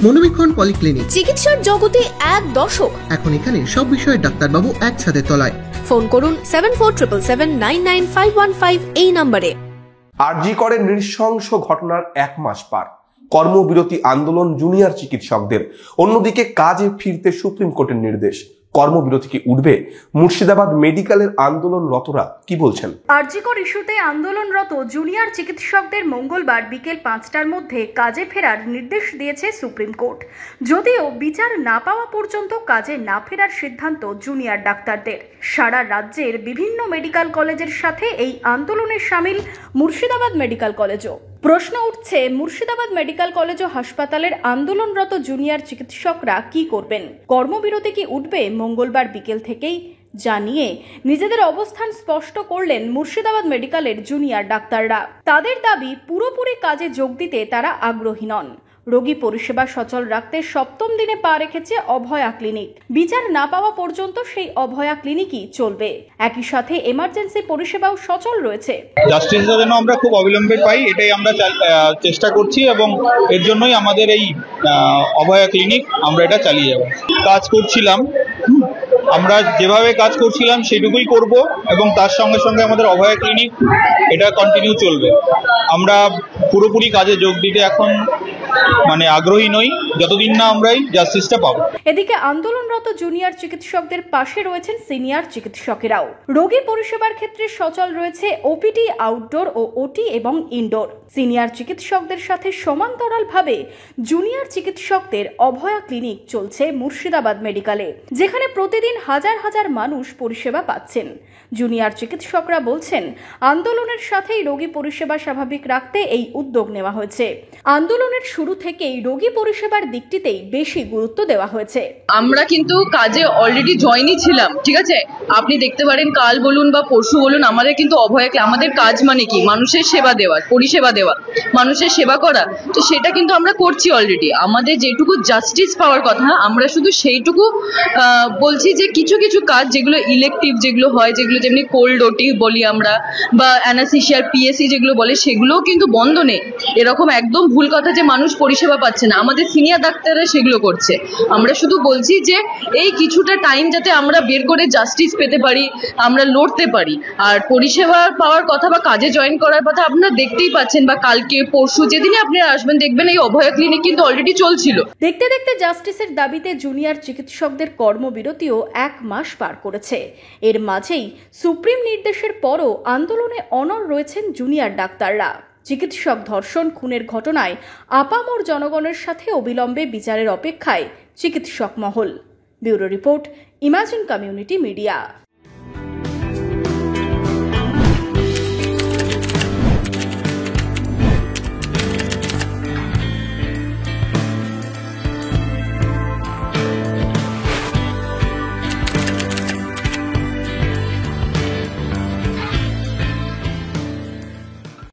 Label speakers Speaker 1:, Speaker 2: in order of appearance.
Speaker 1: মনোবীক্ষণ polyclinic,
Speaker 2: চিকিৎসার জগতে এক দশক।
Speaker 1: এখন এখানে সব বিষয়ে ডাক্তারবাবু এক ছাদের তলায়।
Speaker 2: ফোন করুন 7477799515 এই নম্বরে।
Speaker 3: আরজি করে নৃশংস ঘটনার 1 মাস পার, কর্মবিরতি আন্দোলন জুনিয়র চিকিৎসকদের। অন্যদিকে কাজে ফিরতে সুপ্রিম কোর্টের নির্দেশ। কর্মবিরতি কি উঠবে? মুর্শিদাবাদ মেডিকেলের আন্দোলনরতরা কি বলছেন?
Speaker 4: আরজি কর ইস্যুতে আন্দোলনরত জুনিয়র চিকিৎসকদের মঙ্গলবার বিকেল 5টার মধ্যে কাজে ফেরার নির্দেশ দিয়েছে সুপ্রিম কোর্ট। যদিও বিচার না পাওয়া পর্যন্ত কাজে না ফেরার সিদ্ধান্ত জুনিয়র ডাক্তারদের। সারা রাজ্যের বিভিন্ন মেডিকেল কলেজের সাথে এই আন্দোলনে সামিল মুর্শিদাবাদ মেডিকেল কলেজও। প্রশ্ন উঠছে, মুর্শিদাবাদ মেডিকেল কলেজ ও হাসপাতালের আন্দোলনরত জুনিয়র চিকিৎসকরা কি করবেন? কর্মবিরতি কি উঠবে মঙ্গলবার বিকেল থেকেই? জানিয়ে নিজেদের অবস্থান স্পষ্ট করলেন মুর্শিদাবাদ মেডিকেলের জুনিয়র ডাক্তাররা। তাদের দাবি, পুরোপুরি কাজে যোগ দিতে তারা আগ্রহী নন। রোগী পরিষেবা সচল রাখতে 7ম দিনে পা রেখেছে অভয়া ক্লিনিক। বিচার না পাওয়া পর্যন্ত সেই অভয়া ক্লিনিকই চলবে। একই সাথে এমার্জেন্সি পরিষেবাও সচল রয়েছে।
Speaker 5: জাস্টিসের জন্য আমরা খুব অবিলম্বে পাই, এটাই আমরা চেষ্টা করছি এবং এর জন্যই আমাদের এই অভয়া ক্লিনিক আমরা এটা চালিয়ে যাব। কাজ করছিলাম, আমরা যেভাবে কাজ করছিলাম সেটুকুই করব এবং তার সঙ্গে সঙ্গে আমাদের অভয়া ক্লিনিক এটা কন্টিনিউ চলবে। আমরা পুরোপুরি কাজে যোগ দিতে এখন আগ্রহী নই যতদিন না আমরা এই জাস্টিসটা পাবো।
Speaker 4: এদিকে আন্দোলনরত জুনিয়র চিকিৎসকদের পাশে রয়েছেন সিনিয়র চিকিৎসকেরাও। রোগী পরিষেবার ক্ষেত্রে সচল রয়েছে ওপিডি, আউটডোর ও ওটি এবং ইনডোর। সিনিয়র চিকিৎসকদের সাথে সমান্তরালভাবে জুনিয়র চিকিৎসকদের অভয়া ক্লিনিক চলছে মুর্শিদাবাদ মেডিকেলে, যেখানে প্রতিদিন হাজার হাজার মানুষ পরিষেবা পাচ্ছেন। জুনিয়র চিকিৎসকরা বলছেন, আন্দোলনের সাথেই রোগী পরিষেবা স্বাভাবিক রাখতে এই উদ্যোগ নেওয়া হয়েছে। আন্দোলনের শুরু থেকেই রোগী পরিষেবার দিকটিতেই বেশি গুরুত্ব দেওয়া হয়েছে।
Speaker 6: আমরা কিন্তু কাজে অলরেডি জয়েনই ছিলাম, ঠিক আছে? আপনি দেখতে পারেন কাল বলুন বা পরশু বলুন, আমাদের কিন্তু আমাদের কাজ মানে কি? মানুষের সেবা দেওয়া, পরিষেবা দেওয়া, মানুষের সেবা করা। তো সেটা কিন্তু আমরা করছি অলরেডি। আমাদের যেটুকু জাস্টিস পাওয়ার কথা, আমরা শুধু সেইটুকু বলছি যে কিছু কিছু কাজ যেগুলো ইলেকটিভ, যেগুলো হয়, যেগুলো যেমনি কোল্ড ওটি বলি আমরা, বা অ্যানাস্থেসিয়ার পিএসসি যেগুলো বলে, সেগুলোও কিন্তু বন্ধ নেই। এরকম একদম ভুল কথা যে মানুষ পরিষেবা পাচ্ছে না, আমাদের সিনিয়র ডাক্তাররা সেগুলো করছে। আমরা শুধু বলছি যে এই কিছুটা টাইম যাতে আমরা বের করে জাস্টিস পেতে পারি, আমরা লড়তে পারি। আর পরিষেবা পাওয়ার কথা বা কাজে জয়েন করার কথা আপনারা দেখতেই পাচ্ছেন, বা কালকে পরশু যেদিনে আপনারা আসবেন দেখবেন এই অভয়া ক্লিনিক কিন্তু অলরেডি চলছিল।
Speaker 4: দেখতে দেখতে জাস্টিসের দাবিতে জুনিয়র চিকিৎসকদের কর্মবিরতিও 1 মাস পার করেছে। এর মাঝেই সুপ্রিম নির্দেশের পরও আন্দোলনে অনড় রয়েছেন জুনিয়র ডাক্তাররা। চিকিৎসক ধর্ষণ খুনের ঘটনায় আপামর জনগণের সাথে অবিলম্বে বিচারের অপেক্ষায় চিকিৎসক মহল। Bureau report, imagine community media.